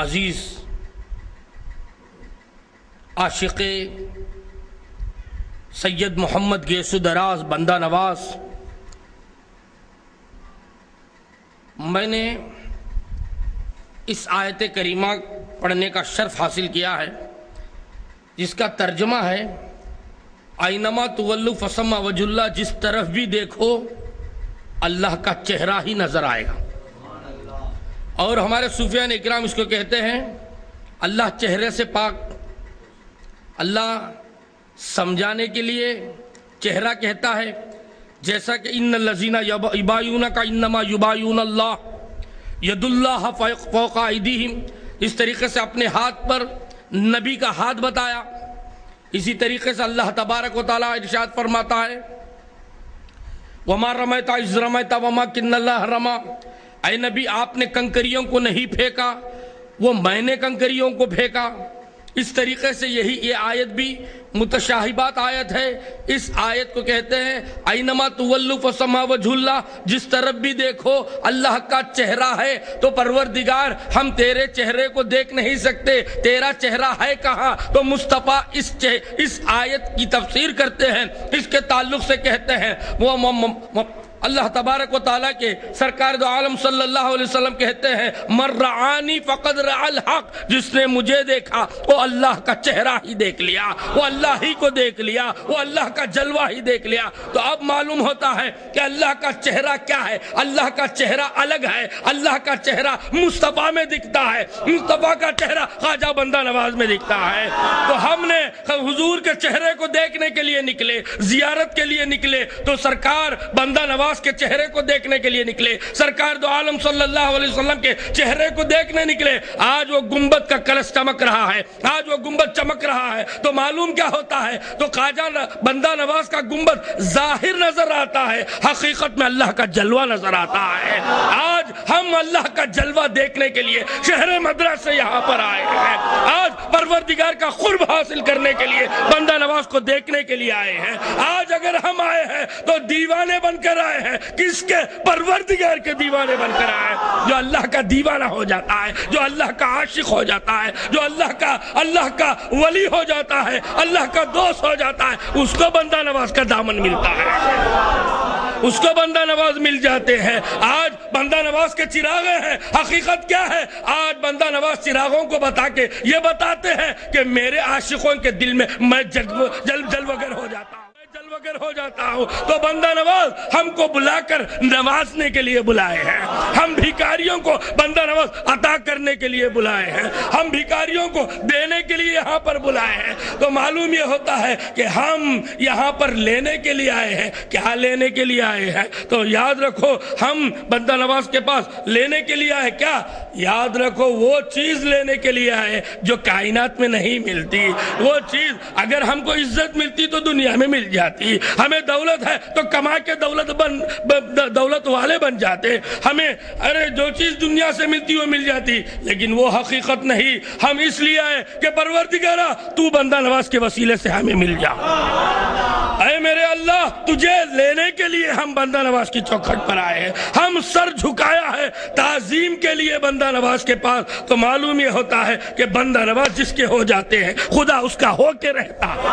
عزیز عاشق سید محمد گیسو دراز بندہ نواز، میں نے اس آیت کریمہ پڑھنے کا شرف حاصل کیا ہے جس کا ترجمہ ہے اینما تولوا فثم وجہ اللہ، جس طرف بھی دیکھو اللہ کا چہرہ ہی نظر آئے گا۔ اور ہمارے صوفیان اکرام اس کو کہتے ہیں اللہ چہرے سے پاک۔ اللہ سمجھانے کے لیے چہرہ کہتا ہے، جیسا کہ ان الذین یبایعونک انما یبایعون اللہ ید اللہ فوق ایدیہم، اس طریقے سے اپنے ہاتھ پر نبی کا ہاتھ بتایا۔ اسی طریقے سے اللہ تبارک و تعالیٰ ارشاد فرماتا ہے وما رمیت اذ رمیت ولکن اللہ رمی، اے نبی آپ نے کنکریوں کو نہیں پھینکا، وہ میں نے کنکریوں کو پھینکا۔ اس طریقے سے یہ آیت بھی متشابہات آیت ہے۔ اس آیت کو کہتے ہیں اینما تولوا فثم وجہ اللہ، جس طرف بھی دیکھو اللہ کا چہرہ ہے۔ تو پروردگار ہم تیرے چہرے کو دیکھ نہیں سکتے، تیرا چہرہ ہے کہاں؟ تو مصطفیٰ اس آیت کی تفسیر کرتے ہیں، اس کے تعلق سے کہتے ہیں وہ اللہ تبارک و تعالیٰ کے سرکار دو عالم صلی اللہ علیہ وسلم کہتے ہیں من رعانی فقد رعا الحق، جس نے مجھے دیکھا وہ اللہ کا چہرہ ہی دیکھ لیا، وہ اللہ ہی کو دیکھ لیا، وہ اللہ کا جلوہ ہی دیکھ لیا۔ تو اب معلوم ہوتا ہے کہ اللہ کا چہرہ کیا ہے۔ اللہ کا چہرہ الگ ہے، اللہ کا چہرہ مصطفیٰ میں دکھتا ہے، مصطفیٰ کا چہرہ خواجہ بندہ نواز میں دکھتا ہے۔ تو ہم نے حضور کے چہرے کو دیکھنے کے لیے نکلے، زیارت کے لیے نکلے، تو سرکار بندہ نواز کے چہرے کو دیکھنے کے لیے نکلے، سرکار دو عالم صلی اللہ علیہ وسلم کے چہرے کو دیکھنے نکلے۔ آج وہ گنبد کا کلش چمک رہا ہے، آج وہ گنبد چمک رہا ہے، تو معلوم کیا ہوتا ہے؟ تو خواجہ بندہ نواز کا گنبد ظاہر نظر آتا ہے، حقیقت میں اللہ کا جلوہ نظر آتا ہے۔ آج ہم اللہ کا جلوہ دیکھنے کے لیے شہر مدرس سے یہاں پر آئے ہیں، آج پروردگار کا قرب حاصل کرنے کے لیے بندہ نواز کو دیکھنے کے لیے آئے ہیں۔ آج اگر ہم آئے ہیں تو دیوانے بن کر آئے ہیں، کس کے؟ پروردگار کے دیوانے بن کر آئے ہیں۔ جو اللہ کا دیوانہ ہو جاتا ہے، جو اللہ کا عاشق ہو جاتا ہے، جو اللہ کا ولی ہو جاتا ہے، اللہ کا دوست ہو جاتا ہے، اس کو بندہ نواز کا دامن ملتا ہے، اس کو بندہ نواز مل جاتے ہیں۔ آج بندہ نواز کے چراغے ہیں، حقیقت کیا ہے؟ آج بندہ نواز چراغوں کو بتا کے یہ بتاتے ہیں کہ میرے عاشقوں کے دل میں میں جلوگر ہو جاتا ہوں، جلوگر ہو جاتا ہوں۔ تو بندہ نواز ہم کو بلا کر نوازنے کے لیے بلائے ہیں، ہم بھیکاریوں کو بندہ نواز عطا کرنے کے لیے بلائے ہیں، ہم بھیکاریوں کو دینے کے لیے یہاں پر بلائے ہیں۔ تو معلوم یہ ہوتا ہے کہ ہم یہاں پر لینے کے لیے آئے ہیں۔ کیا لینے کے لیے آئے ہیں؟ تو یاد رکھو ہم بندہ نواز کے پاس لینے کے لیے آئے، کیا؟ یاد رکھو وہ چیز لینے کے لیے آئے جو کائنات میں نہیں ملتی۔ وہ چیز اگر ہم کو عزت ملتی تو دنیا میں مل جاتی، ہمیں دولت ہے تو کما کے دولت والے بن جاتے، ہمیں جو چیز دنیا سے ملتی وہ مل جاتی، لیکن وہ حقیقت نہیں۔ ہم اس لیے آئے کہ پروردگارا تو بندہ نواز کے وسیلے سے ہمیں مل جا۔ اے میرے اللہ، تجھے لینے کے لیے ہم بندہ نواز کی چوکھٹ پر آئے ہیں، ہم سر جھکایا ہے تعظیم کے لیے بندہ نواز کے پاس۔ تو معلوم یہ ہوتا ہے کہ بندہ نواز جس کے ہو جاتے ہیں خدا اس کا ہو کے رہتا ہے۔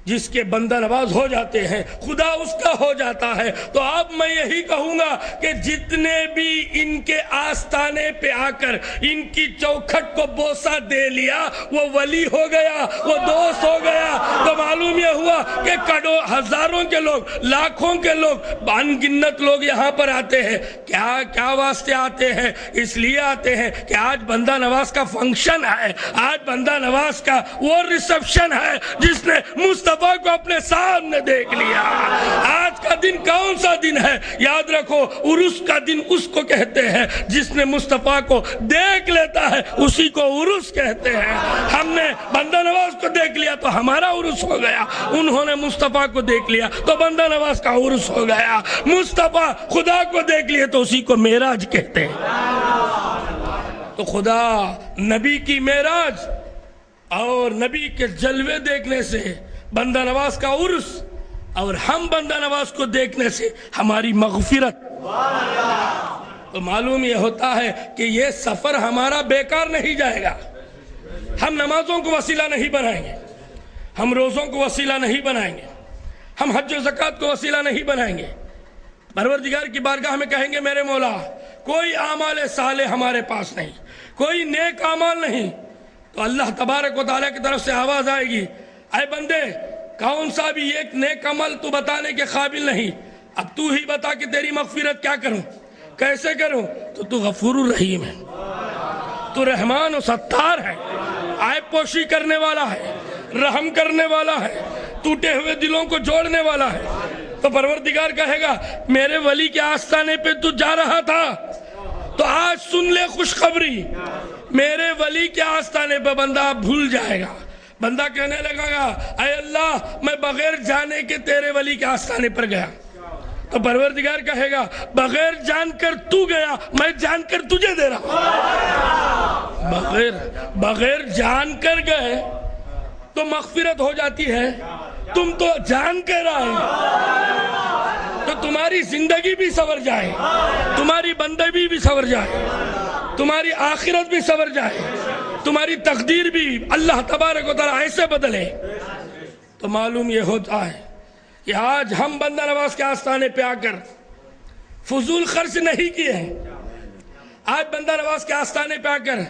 جس کے بندہ نواز ہو جاتے ہیں خدا اس کا ہو جاتا ہے۔ تو اب میں یہی کہوں گا کہ جتنے بھی ان کے آستانے پہ آ کر ان کی چوکھٹ کو بوسہ دے لیا وہ ولی ہو گیا، وہ دوست ہو گیا۔ تو معلوم یہ ہوا کہ ہزاروں کے لوگ، لاکھوں کے لوگ، انگنت لوگ یہاں پر آتے ہیں۔ کیا واسطے آتے ہیں؟ اس لیے آتے ہیں کہ آج بندہ نواز کا فنکشن ہے، آج بندہ نواز کا وہ ریسپشن ہے جس نے مصطفیٰ کو اپنے سامنے دیکھ لیا۔ آج کا دن کون سا دن ہے؟ یاد رکھو عرس کا دن اس کو کہتے ہیں جس نے مصطفیٰ کو دیکھ لیتا ہے، اسی کو عرس کہتے ہیں۔ ہم نے بندہ نواز کو دیکھ لیا تو ہمارا عرس ہو گیا، انہوں نے مصطفیٰ کو دیکھ لیا تو بندہ نواز کا عرس ہو گیا۔ مصطفیٰ خدا کو دیکھ لیے تو اسی کو معراج کہتے ہیں۔ تو خدا نبی کی معراج اور نبی کے جلوے دیکھنے سے بندہ نواز کا عرس اور ہم بندہ نواز کو دیکھنے سے ہماری مغفرت. تو معلوم یہ ہوتا ہے کہ یہ سفر ہمارا بیکار نہیں جائے گا. ہم نمازوں کو وسیلہ نہیں بنائیں گے, ہم روزوں کو وسیلہ نہیں بنائیں گے, ہم حج و زکوٰۃ کو وسیلہ نہیں بنائیں گے. پروردگار کی بارگاہ میں کہیں گے میرے مولا کوئی اعمال صالح ہمارے پاس نہیں, کوئی نیک اعمال نہیں. تو اللہ تبارک و تعالیٰ کی طرف سے آواز آئے گی, اے بندے کون سا بھی ایک نیک عمل تو بتانے کے قابل نہیں, اب تو ہی بتا کہ تیری مغفرت کیا کروں, کیسے کروں. تو غفور الرحیم ہے, تو رحمان و ستار ہے, عیب پوشی کرنے والا ہے, رحم کرنے والا ہے, ٹوٹے ہوئے دلوں کو جوڑنے والا ہے. تو پروردگار کہے گا میرے ولی کے آستانے پہ تو جا رہا تھا, تو آج سن لے خوشخبری, میرے ولی کے آستانے پہ بندہ بھول جائے گا. بندہ کہنے لگا گا اے اللہ میں بغیر جانے کے تیرے ولی کے آستانے پر گیا. تو پروردگار کہے گا بغیر جان کر تو گیا, میں جان کر تجھے دے رہا. بغیر جان کر گئے تو مغفرت ہو جاتی ہے, تم تو جان کر آئے تو تمہاری زندگی بھی سنور جائے, تمہاری بندگی بھی سنور جائے, تمہاری آخرت بھی سنور جائے, تمہاری تقدیر بھی اللہ تبارک و تعالیٰ ایسے بدلے. تو معلوم یہ ہوتا ہے کہ آج ہم بندہ نواز کے آستانے پہ آ کر فضول خرچ نہیں کیے ہیں. آج بندہ نواز کے آستانے پہ آ کر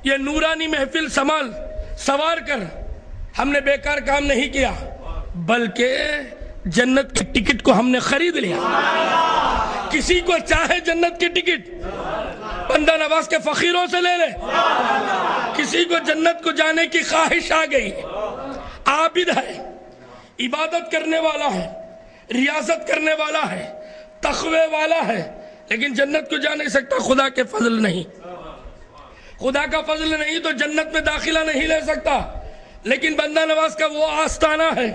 یہ نورانی محفل سوار کر ہم نے بیکار کام نہیں کیا, بلکہ جنت کی ٹکٹ کو ہم نے خرید لیا. کسی کو چاہے جنت کی ٹکٹ بندہ نواز کے فقیروں سے لے لے. کسی کو جنت کو جانے کی خواہش آ گئی, عابد ہے, عبادت کرنے والا ہے, ریاضت کرنے والا ہے, تقوی والا ہے, لیکن جنت کو جا نہیں سکتا. خدا کے فضل نہیں, خدا کا فضل نہیں تو جنت میں داخلہ نہیں لے سکتا. لیکن بندہ نواز کا وہ آستانہ ہے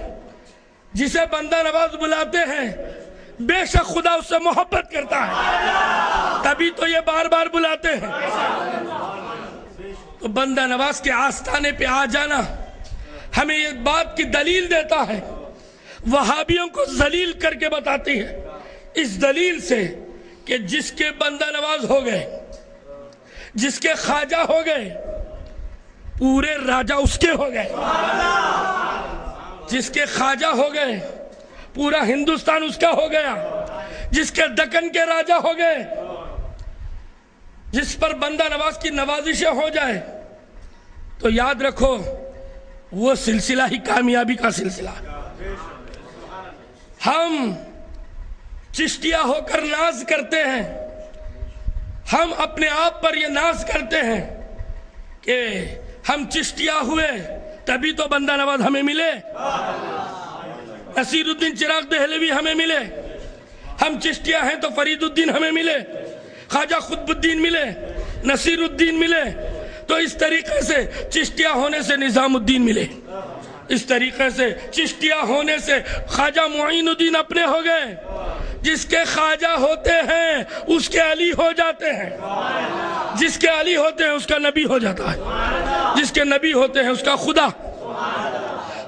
جسے بندہ نواز بلاتے ہیں, بے شک خدا اس سے محبت کرتا ہے, تبھی تو یہ بار بار بلاتے ہیں. تو بندہ نواز کے آستانے پہ آ جانا ہمیں یہ بات کی دلیل دیتا ہے, وہابیوں کو ذلیل کر کے بتاتی ہے, اس دلیل سے کہ جس کے بندہ نواز ہو گئے, جس کے خواجہ ہو گئے, پورے راجہ اس کے ہو گئے. جس کے خواجہ ہو گئے پورا ہندوستان اس کا ہو گیا. جس کے دکن کے راجہ ہو گئے, جس پر بندہ نواز کی نوازشیں ہو جائے, تو یاد رکھو وہ سلسلہ ہی کامیابی کا سلسلہ. ہم چشتیہ ہو کر ناز کرتے ہیں, ہم اپنے آپ پر یہ ناز کرتے ہیں کہ ہم چشتیہ ہوئے تبھی تو بندہ نواز ہمیں ملے, نصیر الدین چراغ دہلوی ہمیں ملے. ہم چشتیہ ہیں تو فرید الدین ہمیں ملے, خواجہ قطب الدین ملے, نصیر الدین ملے. تو اس طریقے سے چشتیہ ہونے سے نظام الدین ملے, اس طریقے سے چشتیہ ہونے سے خواجہ معین الدین اپنے ہو گئے. جس کے خواجہ ہوتے ہیں اس کے علی ہو جاتے ہیں, جس کے علی ہوتے ہیں اس کا نبی ہو جاتا ہے, جس کے نبی ہوتے ہیں اس کا خدا.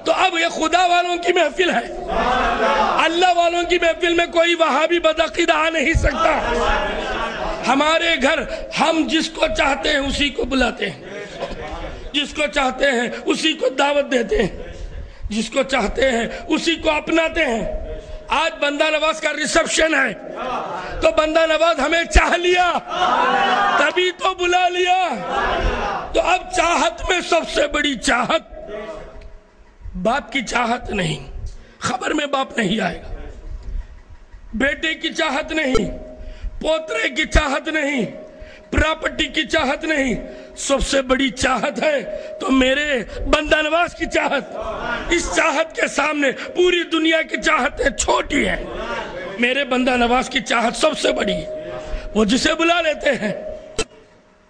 تو اب یہ خدا والوں کی محفل ہے, اللہ والوں کی محفل میں کوئی وہابی بدعقیدہ آ نہیں سکتا. ہمارے گھر ہم جس کو چاہتے ہیں اسی کو بلاتے ہیں, جس کو چاہتے ہیں اسی کو دعوت دیتے ہیں, جس کو چاہتے ہیں اسی کو اپناتے ہیں. آج بندہ نواز کا ریسپشن ہے تو بندہ نواز ہمیں چاہ لیا تبھی تو بلا لیا. تو اب چاہت میں سب سے بڑی چاہت باپ کی چاہت نہیں, خبر میں باپ نہیں آئے گا, بیٹے کی چاہت نہیں, پوترے کی چاہت نہیں, پراپرٹی کی چاہت نہیں, سب سے بڑی چاہت ہے تو میرے بندہ نواز کی چاہت. اس چاہت کے سامنے پوری دنیا کی چاہتیں چھوٹی ہیں, میرے بندہ نواز کی چاہت سب سے بڑی ہے, وہ جسے بلا لیتے ہیں.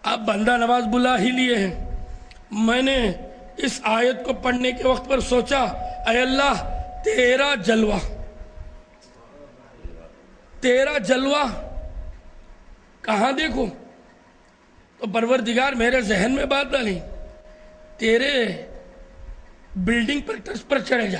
اب بندہ نواز بلا ہی لیے ہیں. میں نے اس آیت کو پڑھنے کے وقت پر سوچا اے اللہ تیرا جلوہ کہاں دیکھوں؟ تو پروردگار میرے ذہن میں بات ڈالی, تیرے بلڈنگ پر ٹس پر چڑھے جا,